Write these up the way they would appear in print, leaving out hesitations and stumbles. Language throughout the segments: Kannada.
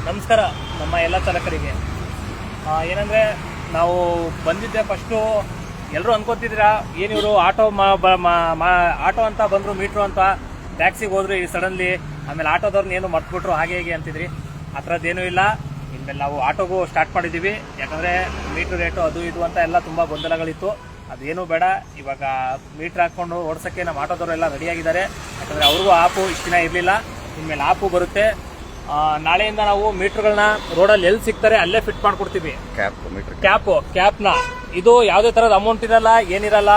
ನಮಸ್ಕಾರ ನಮ್ಮ ಎಲ್ಲ ಚಾಲಕರಿಗೆ. ಏನಂದರೆ ನಾವು ಬಂದಿದ್ದೆ ಫಸ್ಟು ಎಲ್ಲರೂ ಅನ್ಕೋತಿದ್ದೀರಾ ಏನಿವರು ಆಟೋ ಆಟೋ ಅಂತ ಬಂದರು, ಮೀಟ್ರು ಅಂತ ಟ್ಯಾಕ್ಸಿಗೆ ಹೋದ್ರು ಈ ಸಡನ್ಲಿ, ಆಮೇಲೆ ಆಟೋದವ್ರನ್ನ ಏನು ಮರ್ತ್ಬಿಟ್ರು ಹಾಗೆ ಹೇಗೆ ಅಂತಿದ್ರಿ. ಆ ಥರದ್ದೇನೂ ಇಲ್ಲ. ಇನ್ಮೇಲೆ ನಾವು ಆಟೋಗೂ ಸ್ಟಾರ್ಟ್ ಮಾಡಿದ್ದೀವಿ. ಯಾಕಂದರೆ ಮೀಟ್ರ್ ರೇಟು ಅದು ಇದು ಅಂತ ಎಲ್ಲ ತುಂಬ ಗೊಂದಲಗಳಿತ್ತು. ಅದೇನೂ ಬೇಡ. ಇವಾಗ ಮೀಟ್ರ್ ಹಾಕ್ಕೊಂಡು ಓಡಿಸೋಕ್ಕೆ ನಮ್ಮ ಆಟೋದವರೆಲ್ಲ ರೆಡಿಯಾಗಿದ್ದಾರೆ. ಯಾಕಂದರೆ ಅವ್ರಿಗೂ ಆಪು ಇಷ್ಟು ದಿನ ಇರಲಿಲ್ಲ, ಇನ್ಮೇಲೆ ಆಪು ಬರುತ್ತೆ. ನಾಳೆಯಿಂದ ನಾವು ಮೀಟರ್ಗಳನ್ನ ರೋಡಲ್ಲಿ ಎಲ್ಲಿ ಸಿಗ್ತಾರೆ ಅಲ್ಲೇ ಫಿಟ್ ಮಾಡ್ಕೊಡ್ತೀವಿ. ಕ್ಯಾಪ್ನ ಇದು ಯಾವುದೇ ಥರದ ಅಮೌಂಟ್ ಇರಲ್ಲ, ಏನಿರಲ್ಲ,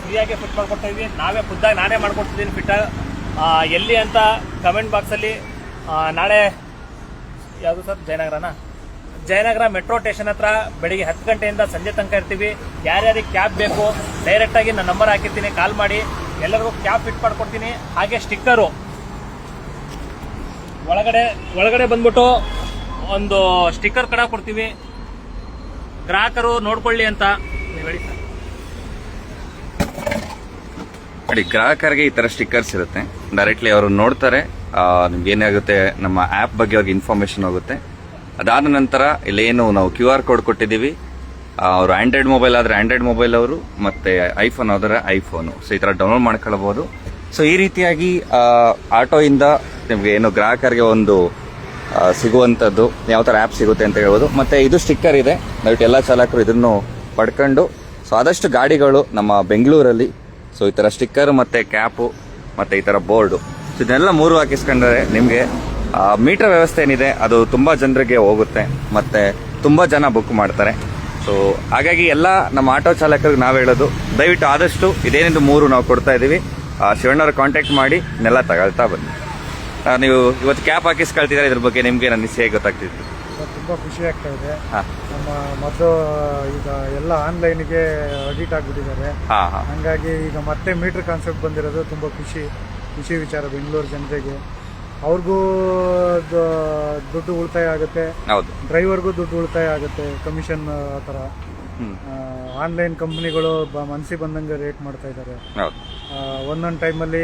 ಫ್ರೀಯಾಗಿ ಫಿಟ್ ಮಾಡ್ಕೊಡ್ತಾ ಇದೀವಿ. ನಾವೇ ಖುದ್ದಾಗಿ ನಾನೇ ಮಾಡ್ಕೊಡ್ತಿದ್ದೀನಿ ಫಿಟ್. ಎಲ್ಲಿ ಅಂತ ಕಮೆಂಟ್ ಬಾಕ್ಸಲ್ಲಿ. ನಾಳೆ ಯಾವುದು ಸರ್? ಜಯನಗರ ಮೆಟ್ರೋ ಸ್ಟೇಷನ್ ಹತ್ರ ಬೆಳಿಗ್ಗೆ 10 ಗಂಟೆಯಿಂದ ಸಂಜೆ ತನಕ ಇರ್ತೀವಿ. ಯಾರ್ಯಾರಿಗೆ ಕ್ಯಾಬ್ ಬೇಕು ಡೈರೆಕ್ಟಾಗಿ ನಾನು ನಂಬರ್ ಹಾಕಿರ್ತೀನಿ, ಕಾಲ್ ಮಾಡಿ. ಎಲ್ಲರಿಗೂ ಕ್ಯಾಬ್ ಫಿಟ್ ಮಾಡ್ಕೊಡ್ತೀನಿ. ಹಾಗೆ ಸ್ಟಿಕ್ಕರು ಒಳಗಡೆ ಬಂದ್ಬಿಟ್ಟು ಒಂದು ಸ್ಟಿಕ್ಕರ್ ಕಡ ಕೊಡ್ತೀವಿ, ಗ್ರಾಹಕರು ನೋಡ್ಕೊಳ್ಳಿ ಅಂತ. ನೋಡಿ, ಗ್ರಾಹಕರಿಗೆ ಈ ತರ ಸ್ಟಿಕ್ಕರ್ಸ್ ಇರುತ್ತೆ. ಡೈರೆಕ್ಟ್ಲಿ ಅವರು ನೋಡ್ತಾರೆ, ನಿಮ್ಗೆ ಏನಾಗುತ್ತೆ ನಮ್ಮ ಆಪ್ ಬಗ್ಗೆ ಅವ್ರಿಗೆ ಇನ್ಫಾರ್ಮೇಶನ್ ಹೋಗುತ್ತೆ. ಅದಾದ ನಂತರ ಇಲ್ಲೇನು ನಾವು QR ಕೋಡ್ ಕೊಟ್ಟಿದ್ದೀವಿ. ಅವರು ಆಂಡ್ರಾಯ್ಡ್ ಮೊಬೈಲ್ ಆದ್ರೆ ಆಂಡ್ರಾಯ್ಡ್ ಮೊಬೈಲ್ ಅವರು, ಮತ್ತೆ ಐಫೋನ್ ಆದ್ರೆ ಐಫೋನು. ಸೊ ಈ ತರ ಡೌನ್ಲೋಡ್ ಮಾಡ್ಕೊಳ್ಬಹುದು. ಸೊ ಈ ರೀತಿಯಾಗಿ ಆಟೋ ಇಂದ ನಿಮ್ಗೆ ಏನು ಗ್ರಾಹಕರಿಗೆ ಒಂದು ಸಿಗುವಂತದ್ದು ಯಾವ ತರ ಆಪ್ ಸಿಗುತ್ತೆ ಅಂತ ಹೇಳ್ಬೋದು. ಮತ್ತೆ ಇದು ಸ್ಟಿಕ್ಕರ್ ಇದೆ, ದಯವಿಟ್ಟು ಎಲ್ಲ ಚಾಲಕರು ಇದನ್ನು ಪಡ್ಕೊಂಡು. ಸೊ ಆದಷ್ಟು ಗಾಡಿಗಳು ನಮ್ಮ ಬೆಂಗಳೂರಲ್ಲಿ ಸೊ ಈ ತರ ಸ್ಟಿಕ್ಕರ್ ಮತ್ತೆ ಕ್ಯಾಪು ಮತ್ತೆ ಈ ತರ ಬೋರ್ಡು, ಸೊ ಇದನ್ನೆಲ್ಲ 3 ಹಾಕಿಸ್ಕೊಂಡ್ರೆ ನಿಮ್ಗೆ ಮೀಟರ್ ವ್ಯವಸ್ಥೆ ಏನಿದೆ ಅದು ತುಂಬಾ ಜನರಿಗೆ ಹೋಗುತ್ತೆ, ಮತ್ತೆ ತುಂಬಾ ಜನ ಬುಕ್ ಮಾಡ್ತಾರೆ. ಸೊ ಹಾಗಾಗಿ ಎಲ್ಲ ನಮ್ಮ ಆಟೋ ಚಾಲಕರಿಗೆ ನಾವು ಹೇಳೋದು, ದಯವಿಟ್ಟು ಆದಷ್ಟು ಇದೇನಿದು 3 ನಾವು ಕೊಡ್ತಾ ಇದೀವಿ. ಶಿವಣ್ಣವ್ರ ಕಾಂಟ್ಯಾಕ್ಟ್ ಮಾಡಿ ನೆಲ್ಲ ತಗೊಳ್ತಾ ಬನ್ನಿ. ನೀವು ಇವತ್ತು ಕ್ಯಾಪ್ ಹಾಕಿಸ್ಕೊಳ್ತಿದ್ದಾರೆ, ಇದ್ರ ಬಗ್ಗೆ ನಿಮ್ಗೆ ನನ್ನ ಹೇಗೆ ಗೊತ್ತಾಗ್ತಿತ್ತು? ತುಂಬಾ ಖುಷಿ ಆಗ್ತಾ ಇದೆ. ನಮ್ಮ ಮೊದಲು ಈಗ ಎಲ್ಲ ಆನ್ಲೈನ್ಗೆ ಅಡಿಟ್ ಆಗ್ಬಿಟ್ಟಿದ್ದಾರೆ. ಹಂಗಾಗಿ ಈಗ ಮತ್ತೆ ಮೀಟರ್ ಕಾನ್ಸೆಪ್ಟ್ ಬಂದಿರೋದು ತುಂಬಾ ಖುಷಿ ವಿಚಾರ ಬೆಂಗಳೂರು ಜನತೆಗೆ. ಅವ್ರಿಗೂ ದುಡ್ಡು ಉಳಿತಾಯ ಆಗುತ್ತೆ, ಡ್ರೈವರ್ಗೂ ದುಡ್ಡು ಉಳಿತಾಯ ಆಗುತ್ತೆ, ಕಮಿಷನ್ ಆ ಥರ. ಆನ್ಲೈನ್ ಕಂಪ್ನಿಗಳು ಮನಸ್ಸಿಗೆ ಬಂದಂಗೆ ರೇಟ್ ಮಾಡ್ತಾ ಇದ್ದಾರೆ. ಒಂದೊಂದು ಟೈಮಲ್ಲಿ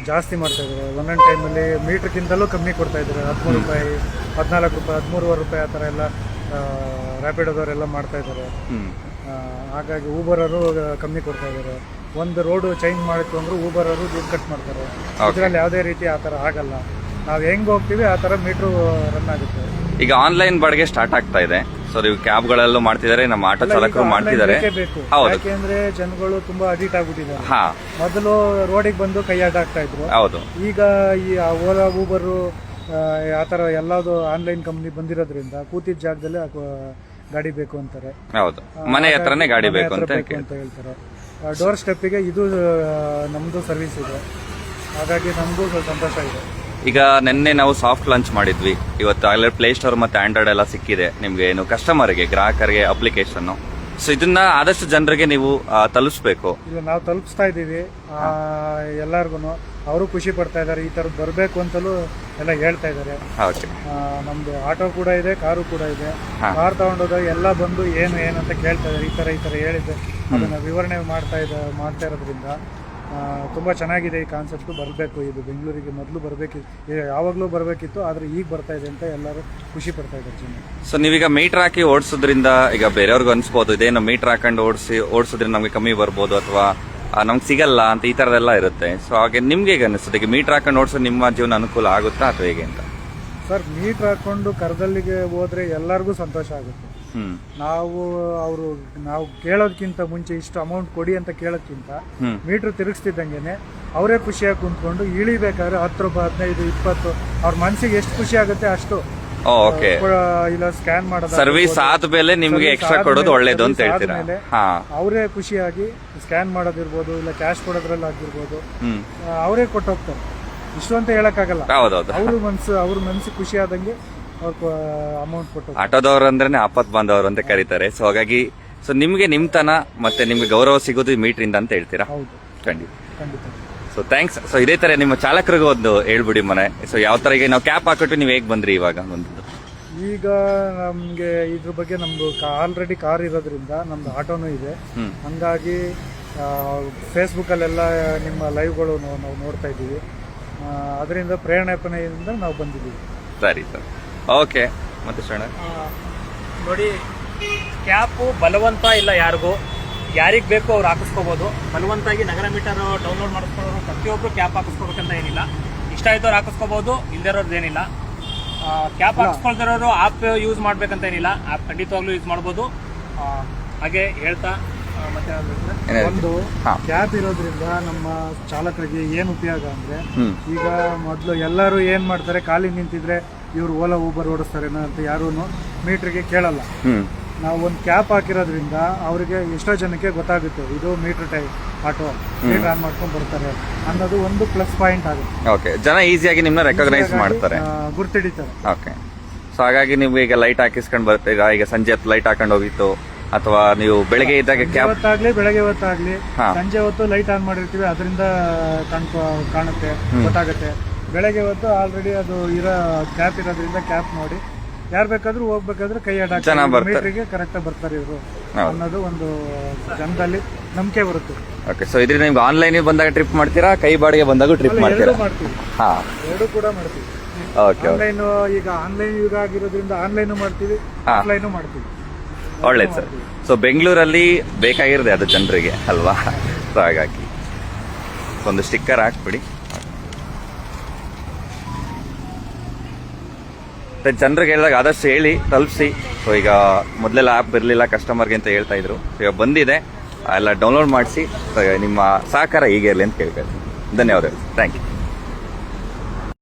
ಜಾಸ್ತಿ ಮಾಡ್ತಾ ಇದ್ದಾರೆ, ಒಂದೊಂದು ಟೈಮಲ್ಲಿ ಮೀಟ್ರ್ಗಿಂತಲೂ ಕಮ್ಮಿ ಕೊಡ್ತಾ ಇದ್ದಾರೆ. 13 ರೂಪಾಯಿ, 14 ರೂಪಾಯಿ, 13.5 ರೂಪಾಯಿ ಆ ಥರ ಎಲ್ಲ ರ್ಯಾಪಿಡೋದವರೆಲ್ಲ ಮಾಡ್ತಾ ಇದ್ದಾರೆ. ಹಾಗಾಗಿ ಊಬರರು ಕಮ್ಮಿ ಕೊಡ್ತಾ ಇದ್ದಾರೆ. ಒಂದು ರೋಡು ಚೇಂಜ್ ಮಾಡಿತ್ತು ಅಂದ್ರೆ ಊಬರರು ದುಡ್ಡು ಕಟ್ ಮಾಡ್ತಾರೆ. ಇದರಲ್ಲಿ ಯಾವುದೇ ರೀತಿ ಆ ಥರ ಆಗಲ್ಲ. ನಾವು ಹೆಂಗ್ ಹೋಗ್ತೀವಿ ಆ ಥರ ಮೀಟ್ರು ರನ್ ಆಗುತ್ತೆ. ಈಗ ಆನ್ಲೈನ್ ಬಾಡಿಗೆ ಸ್ಟಾರ್ಟ್ ಆಗ್ತಾ ಇದೆ. ಸೊ ನೀವು ಕ್ಯಾಬ್ಗಳೆಲ್ಲ ಮಾಡ್ತಿದ್ದಾರೆ, ನಮ್ಮ ಆಟೋ ಚಾಲಕರು ಮಾಡ್ತಿದ್ದಾರೆ. ಯಾಕೆಂದ್ರೆ ಜನಗಳು ತುಂಬಾ ಅಡಿಟ್ ಆಗ್ಬಿಟ್ಟಿದ್ದಾರೆ. ಮೊದಲು ರೋಡಿಗೆ ಬಂದು ಕೈ ಆಗ್ತಾ ಇದ್ರು. ಈಗ ಈ ಓಲಾ ಊಬರು ಆ ಥರ ಎಲ್ಲದು ಆನ್ಲೈನ್ ಕಂಪ್ನಿ ಬಂದಿರೋದ್ರಿಂದ ಕೂತಿದ್ದ ಜಾಗದಲ್ಲಿ ಗಾಡಿ ಬೇಕು ಅಂತಾರೆ. ಮನೆ ಹತ್ರನೇ ಗಾಡಿ ಬೇಕು ಅಂತ ಹೇಳ್ತಾರೆ. ಡೋರ್ ಸ್ಟೆಪ್ಪಿಗೆ ಇದು ನಮ್ದು ಸರ್ವಿಸ್ ಇದೆ. ಹಾಗಾಗಿ ನಮಗೂ ಸ್ವಲ್ಪ ಸಂತೋಷ ಇದೆ. ಈಗ ನಿನ್ನೆ ನಾವು ಸಾಫ್ಟ್ ಲಾಂಚ್ ಮಾಡಿದ್ವಿ. ಇವತ್ತು ಆಗಲೇ ಪ್ಲೇ ಸ್ಟೋರ್ ಮತ್ತೆ ಆಂಡ್ರಾಯ್ಡ್ ಎಲ್ಲ ಸಿಕ್ಕಿದೆ ನಿಮ್ಗೆ, ಏನು ಕಸ್ಟಮರ್ಗೆ ಗ್ರಾಹಕರಿಗೆ ಅಪ್ಲಿಕೇಶನ್. ಸೊ ಇದನ್ನ ಆದಷ್ಟು ಜನರಿಗೆ ನೀವು ತಲುಪಿಸ್ಬೇಕು. ಇಲ್ಲ, ನಾವು ತಲುಪಿಸ್ತಾ ಇದ್ದೀವಿ ಎಲ್ಲಾರ್ಗು. ಅವರು ಖುಷಿ ಪಡ್ತಾ ಇದ್ದಾರೆ. ಈ ತರದ್ ಬರಬೇಕು ಅಂತಲೂ ಎಲ್ಲ ಹೇಳ್ತಾ ಇದ್ದಾರೆ. ನಮ್ದು ಆಟೋ ಕೂಡ ಇದೆ, ಕಾರು ಕೂಡ ಇದೆ. ಕಾರ್ ತಗೊಂಡೋದಾಗ ಎಲ್ಲ ಬಂದು ಏನಂತ ಕೇಳ್ತಾ ಇದ್ದಾರೆ. ಈ ತರ ಹೇಳಿದ್ದೆ, ಅದನ್ನ ವಿವರಣೆ ಮಾಡ್ತಾ ಇರೋದ್ರಿಂದ ತುಂಬಾ ಚೆನ್ನಾಗಿದೆ ಈ ಕಾನ್ಸೆಪ್ಟ್. ಬರಬೇಕು, ಇದು ಬೆಂಗಳೂರಿಗೆ ಮೊದಲು ಬರಬೇಕಿತ್ತು, ಯಾವಾಗಲೂ ಬರಬೇಕಿತ್ತು, ಆದ್ರೆ ಈಗ ಬರ್ತಾ ಇದೆ ಅಂತ ಎಲ್ಲರೂ ಖುಷಿ ಪಡ್ತಾ ಇದ್ದಾರೆ ಜನ. ಸೊ ನೀವೀಗ ಮೀಟರ್ ಹಾಕಿ ಓಡಿಸೋದ್ರಿಂದ ಈಗ ಬೇರೆಯವ್ರಿಗೂ ಅನ್ಸ್ಬೋದು ಇದೇನು ಮೀಟರ್ ಹಾಕೊಂಡು ಓಡಿಸೋದ್ರಿಂದ ನಮಗೆ ಕಮ್ಮಿ ಬರ್ಬೋದು ಅಥವಾ ನಮ್ಗೆ ಸಿಗಲ್ಲ ಅಂತ ಈ ತರದೆಲ್ಲ ಇರುತ್ತೆ. ಸೊ ಹಾಗೆ ನಿಮ್ಗೆ ಹೇಗೆ ಅನಿಸುತ್ತೆ? ಈಗ ಮೀಟರ್ ಹಾಕೊಂಡು ಓಡಿಸೋದು ನಿಮ್ಮ ಜೀವನ ಅನುಕೂಲ ಆಗುತ್ತಾ ಅಥವಾ ಹೇಗೆ ಅಂತ? ಸರ್, ಮೀಟರ್ ಹಾಕೊಂಡು ಕರ್ದಲ್ಲಿಗೆ ಹೋದ್ರೆ ಎಲ್ಲರಿಗೂ ಸಂತೋಷ ಆಗುತ್ತೆ. ನಾವು ಕೇಳೋದಕ್ಕಿಂತ ಮುಂಚೆ ಇಷ್ಟು ಅಮೌಂಟ್ ಕೊಡಿ ಅಂತ ಕೇಳೋದ್ಕಿಂತ ಮೀಟರ್ ತಿರುಗಿಸ್ತಿದ್ದಂಗೆನೆ ಅವರೇ ಖುಷಿಯಾಗಿ ಕುಂತ್ಕೊಂಡು ಇಳಿಬೇಕಾದ್ರೆ 10 ರೂಪಾಯಿ, 15, 20 ಅವ್ರ ಮನಸ್ಸಿಗೆ ಎಷ್ಟು ಖುಷಿ ಆಗುತ್ತೆ ಅಷ್ಟು. ಇಲ್ಲ, ಸ್ಕ್ಯಾನ್ ಮಾಡೋದು ಸರ್ವಿಸ್ ಆದ್ಮೇಲೆ ನಿಮ್ಗೆ ಎಕ್ಸ್ಟ್ರಾ ಕೊಡೋದು ಒಳ್ಳೇದು ಅಂತ ಹೇಳ್ತೀರಾ? ಅವರೇ ಖುಷಿಯಾಗಿ ಸ್ಕ್ಯಾನ್ ಮಾಡೋದಿರ್ಬೋದು, ಇಲ್ಲ ಕ್ಯಾಶ್ ಕೊಡೋದ್ರಲ್ಲಿ ಆಗಿರ್ಬೋದು, ಅವರೇ ಕೊಟ್ಟೋಗ್ತಾರೆ. ಇಷ್ಟು ಅಂತ ಹೇಳಕ್ಕಾಗಲ್ಲ. ಅವ್ರ ಮನ್ಸಿಗೆ ಖುಷಿ ಆದಂಗೆ ಅಮೌಂಟ್ ಕೊಟ್ಟು. ಆಟೋದವ್ರು ಅಂದ್ರೆ ಆಪತ್ ಬಾಂಧವರು ಅಂತ ಕರೀತಾರೆ. ಸೊ ಹಾಗಾಗಿ ನಿಮ್ಗೆ ನಿಮ್ತನ ಮತ್ತೆ ನಿಮ್ಗೆ ಗೌರವ ಸಿಗೋದು ಮೀಟರ್ ಇಂದ ಅಂತ ಹೇಳ್ತೀರಾ? ಖಂಡಿತ. So thanks. ಸೊ ಇದೇ ತರ ನಿಮ್ಮ ಚಾಲಕರಿಗೂ ಒಂದು ಹೇಳ್ಬಿಡಿ ಮನೆ. ಸೊ ಯಾವ ತರ ಈಗ ನಾವು ಕ್ಯಾಪ್ ಹಾಕಿಟ್ಟು ನೀವು ಹೇಗೆ ಬಂದ್ರಿ ಇವಾಗ? ಈಗ ನಮ್ಗೆ ಇದ್ರ ಬಗ್ಗೆ ನಮ್ದು ಆಲ್ರೆಡಿ ಕಾರ್ ಇರೋದ್ರಿಂದ ನಮ್ದು ಆಟೋನು ಇದೆ. ಹಂಗಾಗಿ ಫೇಸ್ಬುಕ್ ಅಲ್ಲೆಲ್ಲ ನಿಮ್ಮ ಲೈವ್ಗಳು ನಾವು ನೋಡ್ತಾ ಇದ್ದೀವಿ. ಅದರಿಂದ ಪ್ರೇರಣೆಯಿಂದ ನಾವು ಬಂದಿದ್ದೀವಿ. ಸರಿ ಸರ್. ಓಕೆ, ಮತ್ತೆ ಶರಣ ನೋಡಿ, ಕ್ಯಾಪು ಬಲವಂತ ಇಲ್ಲ ಯಾರಿಗೂ, ಯಾರಿಗೆ ಬೇಕು ಅವ್ರು ಹಾಕಿಸ್ಕೋಬೋದು. ಬಲವಂತಾಗಿ ನಗರ ಮೀಟರ್ ಡೌನ್ಲೋಡ್ ಮಾಡಿಸ್ಕೊಳ್ಳೋರು ಪ್ರತಿಯೊಬ್ಬರು ಕ್ಯಾಪ್ ಹಾಕಿಸ್ಕೋಬೇಕಂತ ಏನಿಲ್ಲ. ಇಷ್ಟ ಆಯ್ತವ್ರು ಹಾಕಿಸ್ಕೋಬೋದು, ಇಲ್ದಿರೋರ್ದು ಏನಿಲ್ಲ. ಕ್ಯಾಪ್ ಹಾಕಿಸ್ಕೊಳ್ತಿರೋರು ಆ್ಯಪ್ ಯೂಸ್ ಮಾಡ್ಬೇಕಂತ ಏನಿಲ್ಲ, ಆ್ಯಪ್ ಖಂಡಿತವಾಗ್ಲೂ ಯೂಸ್ ಮಾಡ್ಬೋದು. ಹಾಗೆ ಹೇಳ್ತಾ ಮತ್ತೆ ಒಂದು ಕ್ಯಾಬ್ ಇರೋದ್ರಿಂದ ನಮ್ಮ ಚಾಲಕರಿಗೆ ಏನ್ ಉಪಯೋಗ ಅಂದ್ರೆ, ಈಗ ಮೊದಲು ಎಲ್ಲರೂ ಏನ್ ಮಾಡ್ತಾರೆ, ಖಾಲಿ ನಿಂತಿದ್ರೆ ಇವ್ರು ಓಲಾ ಊಬರ್ ಓಡಿಸ್ತಾರೆ ಅಂತ ಯಾರು ಮೀಟರ್ಗೆ ಕೇಳಲ್ಲ. ನಾವು ಒಂದು ಕ್ಯಾಪ್ ಹಾಕಿರೋದ್ರಿಂದ ಅವರಿಗೆ ಎಷ್ಟೋ ಜನಕ್ಕೆ ಗೊತ್ತಾಗುತ್ತೆ ಇದು ಮೀಟರ್ ಆಟೋ ಮೀಟರ್ ಆನ್ ಮಾಡ್ಕೊಂಡು ಬರ್ತಾರೆ ಅನ್ನೋದು ಒಂದು ಪ್ಲಸ್ ಪಾಯಿಂಟ್ ಆಗುತ್ತೆ. ಓಕೆ, ಜನ ಈಸಿಯಾಗಿ ನಿಮ್ಮನ್ನ ರೆಕಗ್ನೈಸ್ ಮಾಡ್ತಾರೆ, ಗುರ್ತಿಡಿತಾರೆ. ಓಕೆ, ಸೊ ಹಾಗಾಗಿ ನೀವು ಈಗ ಲೈಟ್ ಹಾಕಿಸ್ಕೊಂಡು ಬರ್ತೀರಾ. ಈಗ ಸಂಜೆ ಹೊತ್ತು ಲೈಟ್ ಹಾಕೊಂಡು ಹೋಗಿತ್ತು, ಅಥವಾ ನೀವು ಬೆಳಗ್ಗೆ ಇದ್ದಾಗ ಕ್ಯಾಬ್ ಹೊತ್ತಾಗ್ಲಿ ಬೆಳಗ್ಗೆ ಹೊತ್ತಾಗ್ಲಿ ಸಂಜೆ ಹೊತ್ತು ಲೈಟ್ ಆನ್ ಮಾಡಿರ್ತೀವಿ, ಅದರಿಂದ ಕಾಣುತ್ತೆ, ಗೊತ್ತಾಗುತ್ತೆ. ಬೆಳಗ್ಗೆ ಹೊತ್ತು ಆಲ್ರೆಡಿ ಅದು ಇರೋ ಕ್ಯಾಪ್ ಇರೋದ್ರಿಂದ ಕ್ಯಾಪ್ ನೋಡಿ ಯಾರು ಬೇಕಾದ್ರೂ ಹೋಗ್ಬೇಕಾದ್ರೆ ಕೈ ಮೀಟರ್ಗೆ ಕರೆಕ್ಟ್ ಆಗಿ ಬರ್ತಾರೆ ಇವರು ಅನ್ನೋದು ಒಂದು ಜನದಲ್ಲಿ ನಂಬಿಕೆ ಬರುತ್ತೆ. ಓಕೆ, ಸೊ ಇದರಿಂದ ನಿಮ್ಗೆ ಆನ್ಲೈನ್ ಬಂದಾಗ ಟ್ರಿಪ್ ಮಾಡ್ತೀರಾ, ಕೈ ಬಾಡಿಗೆ ಬಂದಾಗ ಟ್ರಿಪ್ ಮಾಡ್ತೀರಾ? ಮಾಡ್ತೀವಿ, ಎರಡು ಕೂಡ ಮಾಡ್ತೀವಿ. ಆನ್ಲೈನ್ ಈಗ ಆನ್ಲೈನ್ ಯುಗ ಆಗಿರೋದ್ರಿಂದ ಆನ್ಲೈನ್ ಮಾಡ್ತೀವಿ, ಆಫ್ಲೈನ್ ಮಾಡ್ತೀವಿ. ಒಳ್ಳೇದು ಸರ್. ಸೊ ಬೆಂಗಳೂರಲ್ಲಿ ಬೇಕಾಗಿರೋದೆ ಅದು ಜನರಿಗೆ ಅಲ್ವಾ, ಸೊ ಹಾಗಾಗಿ ಒಂದು ಸ್ಟಿಕ್ಕರ್ ಹಾಕ್ಬಿಡಿ. ಜನರಿಗೆ ಹೇಳಿದಾಗ ಆದಷ್ಟು ಹೇಳಿ ತಲುಪಿಸಿ. ಸೊ ಈಗ ಮೊದಲೆಲ್ಲ ಆ್ಯಪ್ ಇರಲಿಲ್ಲ ಕಸ್ಟಮರ್ಗೆ ಅಂತ ಹೇಳ್ತಾ ಇದ್ರು, ಈಗ ಬಂದಿದೆ, ಎಲ್ಲ ಡೌನ್ಲೋಡ್ ಮಾಡಿಸಿ. ನಿಮ್ಮ ಸಹಕಾರ ಹೀಗೆ ಇರಲಿ ಅಂತ ಕೇಳ್ಬೇಕು. ಧನ್ಯವಾದಗಳು, ಥ್ಯಾಂಕ್ ಯು.